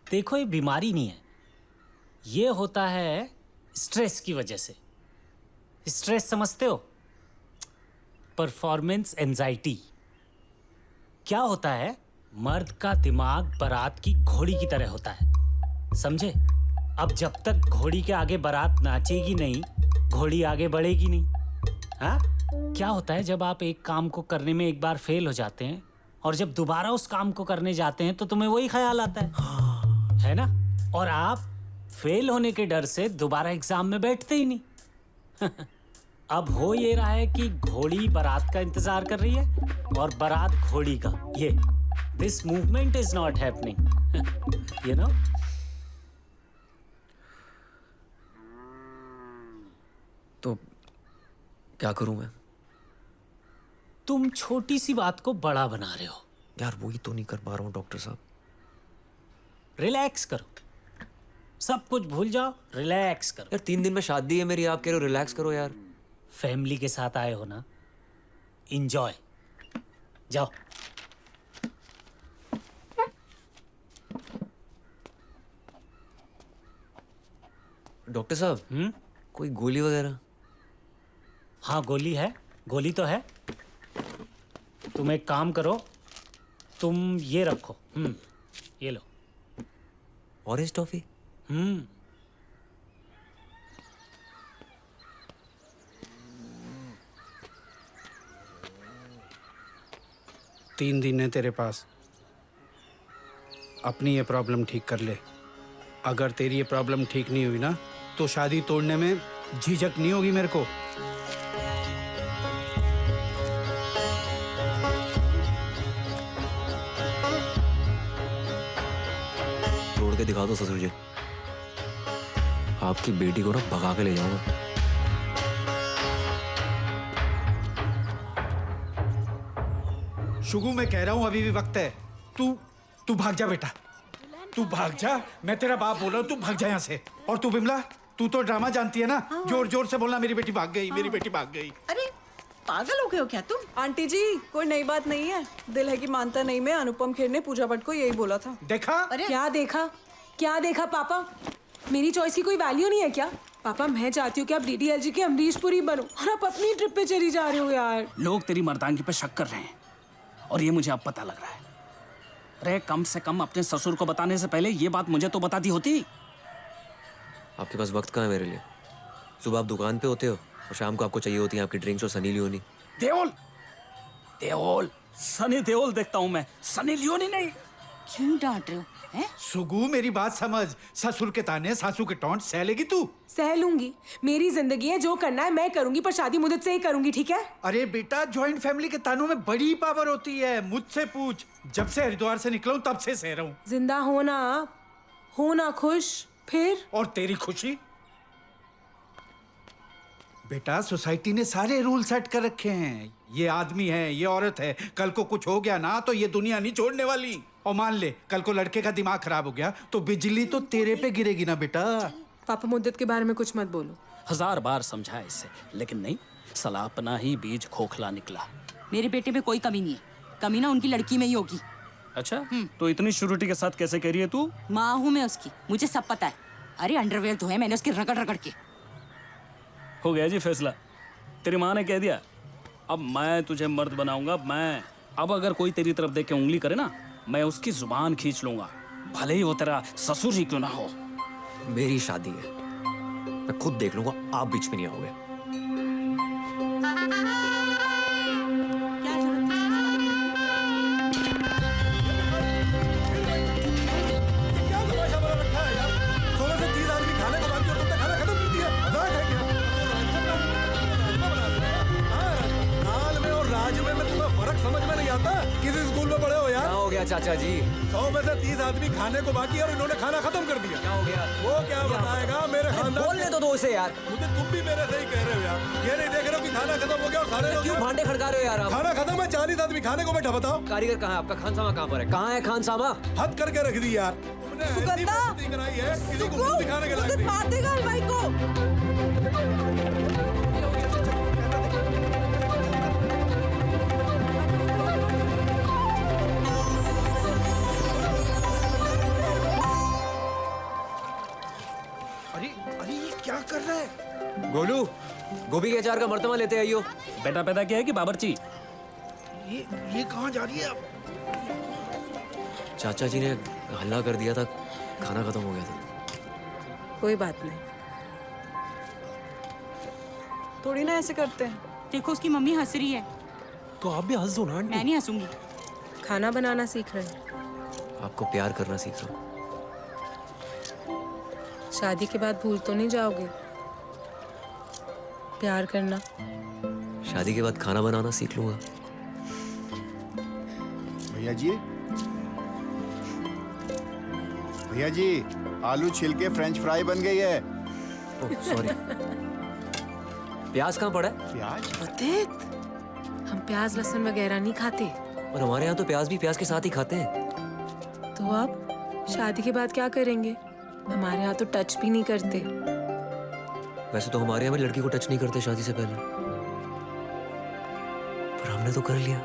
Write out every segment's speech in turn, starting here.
देखो ये बीमारी नहीं है, ये होता है स्ट्रेस की वजह से। स्ट्रेस समझते हो? Performance anxiety. क्या होता है, मर्द का दिमाग बारात की घोड़ी की तरह होता है, समझे? अब जब तक घोड़ी के आगे बारात नाचेगी नहीं, घोड़ी आगे बढ़ेगी नहीं। हाँ, क्या होता है जब आप एक काम को करने में एक बार फेल हो जाते हैं और जब दोबारा उस काम को करने जाते हैं तो तुम्हें वही ख्याल आता है ना? और आप फेल होने के डर से दोबारा एग्जाम में बैठते ही नहीं। अब हो ये रहा है कि घोड़ी बारात का इंतजार कर रही है और बारात घोड़ी का। ये this movement is not happening, you know. तो क्या करूं मैं? तुम छोटी सी बात को बड़ा बना रहे हो यार, वही तो नहीं कर पा रहा हूँ डॉक्टर साहब। रिलैक्स करो, सब कुछ भूल जाओ, रिलैक्स करो। यार 3 दिन में शादी है मेरी, आप कह रहे हो रिलैक्स करो यार। फैमिली के साथ आए हो ना, इंजॉय। जाओ। डॉक्टर साहब, कोई गोली वगैरह? हाँ गोली है, गोली तो है। तुम एक काम करो, तुम ये रखो, ये लो। Orange toffee? 3 दिन है तेरे पास, अपनी ये प्रॉब्लम ठीक कर ले। अगर तेरी ये प्रॉब्लम ठीक नहीं हुई ना तो शादी तोड़ने में झिझक नहीं होगी मेरे को। तोड़ के दिखा दो ससुर जी, आपकी बेटी को ना भगा के ले जाऊंगा। शुगु, मैं कह रहा हूँ अभी भी वक्त है। तू भाग जा बेटा, तू भाग जा। मैं तेरा बाप बोल रहा हूँ, तू भाग जा यहाँ से। और तू बिमला, तू तो ड्रामा जानती है ना। जोर जोर से बोलना, मेरी बेटी भाग गई, मेरी बेटी भाग गई। अरे पागल हो गए हो क्या तुम? आंटी जी, कोई नई बात नहीं है। दिल है कि मानता नहीं में अनुपम खेर ने पूजा भट्ट को यही बोला था। देखा? अरे क्या देखा? क्या देखा पापा? मेरी चॉइस की कोई वैल्यू नहीं है क्या? पापा, मैं चाहती हूँ कि आप डीडीएलजी के अमरीश पुरी बनो और आप अपनी ट्रिप पे चली जा रहे हो यार। लोग तेरी मर्दानगी पे शक कर रहे हैं और ये मुझे अब पता लग रहा है। अरे कम से कम अपने ससुर को बताने से पहले ये बात मुझे तो बता दी होती। आपके पास वक्त कहाँ है मेरे लिए? सुबह आप दुकान पे होते हो और शाम को आपको चाहिए होती है आपकी ड्रिंक्स और सनी लियोनी। देओल, देओल, सनी देओल देखता हूँ मैं, सनी लियोनी नहीं। क्यों डांट रहे हो? हैं? सुगु, मेरी बात समझ। ससुर के ताने, सासू के टॉन्ट सह लेगी तू? सह लूंगी, मेरी जिंदगी है, जो करना है मैं करूंगी, पर शादी मुझे से ही करूंगी, ठीक है? अरे बेटा, जॉइंट फैमिली के तानों में बड़ी पावर होती है। मुझसे पूछ, जब से हरिद्वार से निकला हूं तब से सह रहा हूं। जिंदा होना खुश, फिर? और तेरी खुशी? बेटा, सोसाइटी ने सारे रूल सेट कर रखे हैं। ये आदमी है, ये औरत है, कल को कुछ हो गया ना तो ये दुनिया नहीं छोड़ने वाली। और मान ले कल को लड़के का दिमाग खराब हो गया तो बिजली तो तेरे पे गिरेगी ना बेटा। पापा, मुद्दत के बारे में कुछ मत बोलो। 1000 बार समझा इससे, लेकिन नहीं, साला अपना ही बीज खोखला निकला। मेरे बेटे में कोई कमी नहीं है, कमी ना उनकी लड़की में ही होगी। अच्छा, तो इतनी श्योरिटी के साथ कैसे कह रही है तू? माँ हूँ मैं उसकी, मुझे सब पता है। अरे अंडरवेयर धोए मैंने उसके रगड़ रगड़ के। हो गया जी फैसला, तेरी माँ ने कह दिया, अब मैं तुझे मर्द बनाऊंगा। मैं अब अगर कोई तेरी तरफ देख के उंगली करे ना, मैं उसकी जुबान खींच लूंगा, भले ही वो तेरा ससुर ही क्यों ना हो। मेरी शादी है, मैं खुद देख लूंगा, आप बीच में नहीं आओगे। क्या जरूरत थी? क्या तमाशा बना रखा है यार? 16 से 30 आदमी खाने को बाकी और तुमने खाना खत्म कर दिया। मजाक है क्या? नाल में और राज में तुम्हें फर्क समझ में नहीं आता? किस स्कूल में पढ़े हो यार? क्या हो गया चाचा जी? 100 में से 30 आदमी खाने को बाकी और इन्होंने खाना खत्म कर दिया। क्या हो गया? वो क्या बताएगा? मेरे खानदान बोलने तो दो उसे यार। मुझे तुम भी मेरे से ही कह रहे हो यार। ये नहीं देख रहे हो कि खाना खत्म हो गया और सारे लोग क्यों भांडे खड़का रहे हो यार आप? खाना खत्म है, 40 आदमी खाने को बैठा। बताओ कारीगर कहाँ है आपका? खानसामा कहाँ पर है? कहाँ है खानसामा? हद करके रख दी यार तुमने। ऐसी सुगंधा! बेइज्जती कराई है, किसी को मुंह दिखाने के लायक मुद्दत नहीं। मार देगा हलवाई को। क्या कर रहा है? गोलू, गोभी के अचार का मर्तबा लेते आइयो। बेटा पैदा किया है कि बाबरची? ये कहाँ जा रही है अब? चाचा जी ने हल्ला कर दिया था, खाना खत्म हो गया था। कोई बात नहीं। थोड़ी ना ऐसे करते हैं। देखो उसकी मम्मी हंस रही है। तो आप भी हंस दो ना आंटी। मैं नहीं हंसूंगी। खाना बनाना सीख रहे हैं। आपको प्यार करना सीख रहा हूँ। शादी के बाद भूल तो नहीं जाओगे प्यार करना? शादी के बाद खाना बनाना सीख लूंगा। भैया जी, भैया जी, आलू छिल के फ्रेंच फ्राई बन गई है। Oh sorry. प्याज कहाँ पड़ा है? प्याज? हम प्याज लहसुन वगैरह नहीं खाते। और हमारे यहाँ तो प्याज भी प्याज के साथ ही खाते हैं। तो अब शादी के बाद क्या करेंगे? हमारे यहाँ तो टच भी नहीं करते। वैसे तो हमारे यहाँ भी लड़की को टच नहीं करते शादी से पहले, पर हमने तो कर लिया।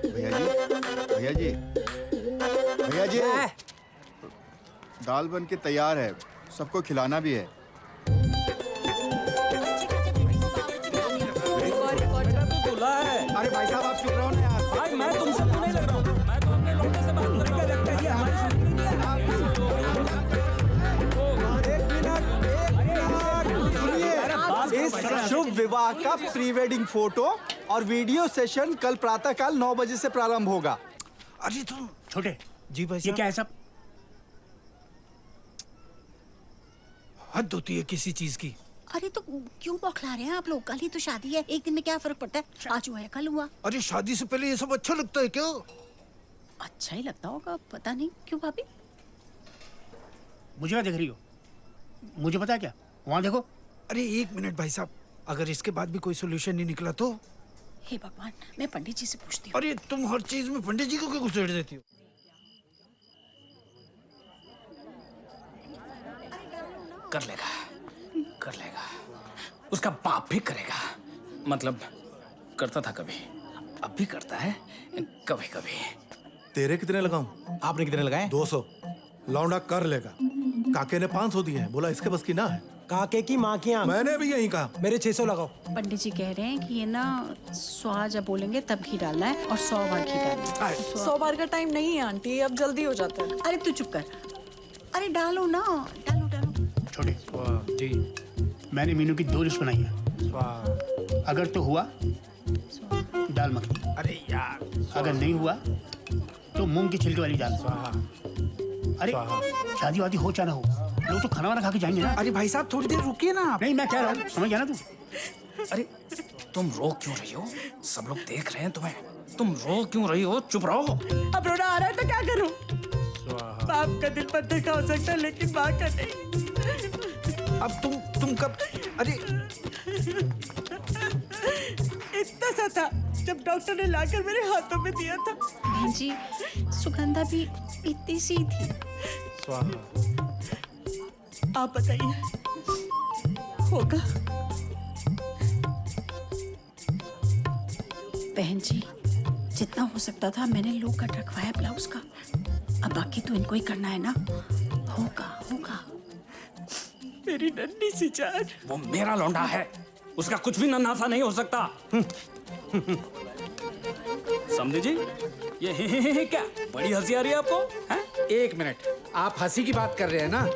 भैया जी, भैया जी, भैया जी, दाल बन के तैयार है, सबको खिलाना भी है। अरे भाई साहब आप चुप रहो ना यार। भाई मैं तुमसे तो नहीं लग रहा हूँ, मैं तो अपने लौंडे से बात कर रहा इस शुभ विवाह का प्री वेडिंग फोटो और वीडियो सेशन कल प्रातःकाल 9 बजे से प्रारंभ होगा। अरे तुम छोटे, जी भाई ये साहब, क्या है सब? हद होती है किसी चीज की। अरे तो क्यों बौखला रहे हैं आप लोग? कल ही तो शादी है, एक दिन में क्या फर्क पड़ता है? आज हुआ है कल हुआ। अरे शादी से पहले ये सब अच्छा लगता है क्या? अच्छा ही लगता होगा, पता नहीं क्यों भाभी। मुझे क्या देख रही हो? मुझे पता है क्या? वहाँ देखो। अरे एक मिनट भाई साहब, अगर इसके बाद भी कोई सोल्यूशन नहीं निकला तो? हे भगवान, मैं पंडित जी से पूछती हूँ। अरे तुम हर चीज में पंडित जी को क्यों घुसेड़ देती हो? कर लेगा, कर लेगा, उसका बाप भी करेगा। मतलब करता था कभी, अब भी करता है कभी कभी। तेरे कितने लगाऊं? आपने कितने लगाए? 200। लौंडा कर लेगा। काके ने 500 दिए हैं, बोला इसके बस की ना है। काके की माँ की आँख। मैंने भी यही कहा। मेरे 600 लगाओ। पंडित जी कह रहे हैं कि ये ना 100 जब बोलेंगे तब घी डालना है और 100 बार घी डालना है। 100 बार का टाइम नहीं है आंटी, अब जल्दी हो जाता है। अरे तू चुप कर। अरे डालो ना, डालो डालो। छोटे, जी मैंने मीनू की 2 लिस्ट बनाई है। अगर तो हुआ दाल मखनी, अरे यार, अगर नहीं हुआ तो मूंग की छिलके वाली दाल। अरे शादी वादी हो चाहे ना हो, लोग तो खाना वाना खा के जाएंगे ना। अरे भाई साहब थोड़ी देर रुकिए ना आप। नहीं, मैं कह रहा हूँ, समझ गया ना तू? अरे तुम रो क्यों रही हो? सब लोग देख रहे हैं तुम्हें, तुम रो क्यों रही हो? चुप रहो। अब रोना आ रहा है तो क्या करूं? बाप का दिल पत्थर का हो सकता है लेकिन माँ का नहीं। अब तुम कब? अरे इतना सा था जब डॉक्टर ने लाकर मेरे हाथों में दिया था। बहन जी, सुगंधा भी इतनी सी थी। आप बताइए, होगा? बहन जी, जितना हो सकता था मैंने लो कट रखवाया ब्लाउज का। अब बाकी तो इनको ही करना है ना। होगा होगा। मेरी नन्ही सी जान। वो मेरा लौंडा है, उसका कुछ भी नन्हा सा नहीं हो सकता। समझे जी? ये ही क्या बड़ी हंसी आ रही है आपको? हैं? एक मिनट, आप हंसी की बात कर रहे हैं ना?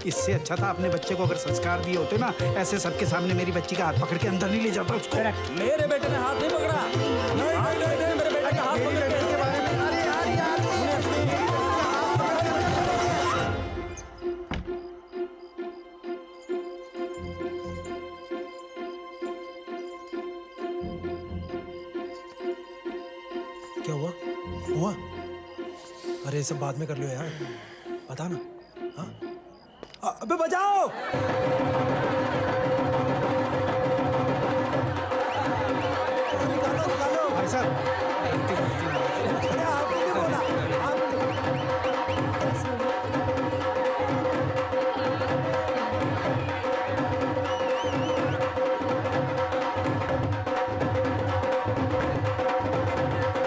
इससे अच्छा था अपने बच्चे को अगर संस्कार दिए होते ना, ऐसे सबके सामने मेरी बच्ची का हाथ पकड़ के अंदर नहीं ले जाता उसको। मेरे बेटे ने हाथ नहीं पकड़ा। मेरे बेटे का हाथ पकड़ के क्या हुआ? हुआ? अरे सब बाद में कर लो यार, बता ना। हाँ? अबे बजाओ! निकालो। भाई साहब अरे आपने भी बोला।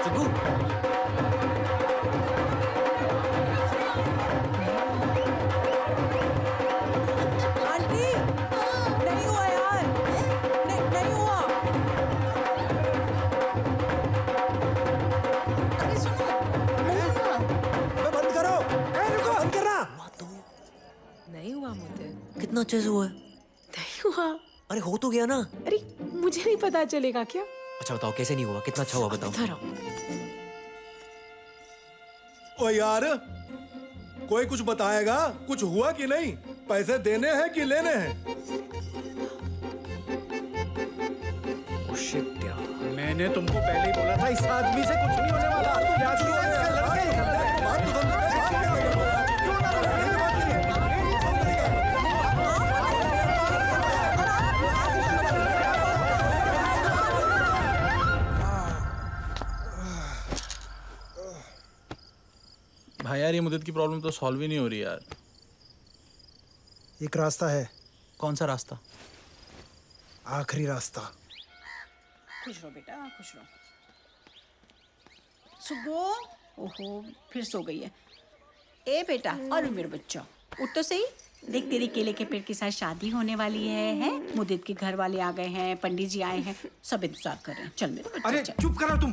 सग्गू, इतना अच्छे से हुआ है? नहीं हुआ। अरे हो तो गया ना। अरे मुझे नहीं पता चलेगा क्या? अच्छा बताओ कैसे नहीं हुआ, कितना अच्छा हुआ बताओ। इधर आओ। ओ यार, कोई कुछ बताएगा? कुछ हुआ कि नहीं? पैसे देने हैं कि लेने हैं? Oh shit यार। मैंने तुमको पहले ही बोला था इस आदमी से कुछ नहीं होने वाला। ये आदमी है, इसका लड़का ही है। बात तो समझ में क्यों ना बोले? मेरी बात नहीं है। मेरी समझेगा। भाई यार ये मुद्दत की प्रॉब्लम तो सॉल्व ही नहीं हो रही यार। एक रास्ता है, कौन सा रास्ता? आखिरी रास्ता। खुश रहो बेटा, खुश रहो। सुबह, ओहो फिर सो गई है। ए बेटा, और मेरे बच्चा उठ तो सही। देख तेरी केले के पेड़ के साथ शादी होने वाली है, हैं? मुदित के घर वाले आ गए हैं, पंडित जी आए हैं, सब इंतजार कर रहे हैं। चल मेरे बच्चा, अरे चल। चुप करो तुम।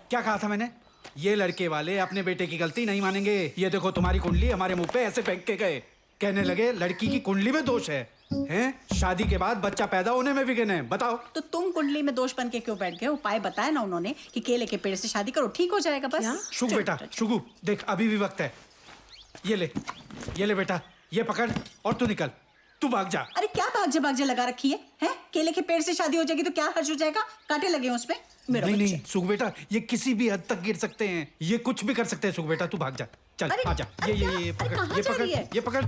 क्या कहा था मैंने? ये लड़के वाले अपने बेटे की गलती नहीं मानेंगे। ये देखो तुम्हारी कुंडली हमारे मुंह पे ऐसे फेंक के गए। कहने लगे लड़की की कुंडली में दोष है। हैं? शादी के बाद बच्चा पैदा होने में विघ्न है। बताओ। तो तुम कुंडली में दोष बन के क्यों बैठ गए? उपाय बताया ना उन्होंने कि केले के पेड़ से शादी करो, ठीक हो जाएगा बस। शुग चल, बेटा, चल, चल। शुगु देख अभी भी वक्त है। ये ले बेटा, ये पकड़ और तू निकल। तू भाग जा। अरे क्या भागजे लगा रखी है? हैं? केले के पेड़ से शादी हो जाएगी तो क्या हर्ज हो जाएगा? कांटे लगे हैं उसमें। मेरा नहीं बच्चा। नहीं सुख बेटा, ये किसी भी हद तक गिर सकते हैं। ये कुछ भी कर सकते हैं। सुख बेटा तू भाग जा। चल अरे, आजा। अरे ये क्या? अरे पकड़, कहाँ ये जा पकड़, रही है? ये पकड़।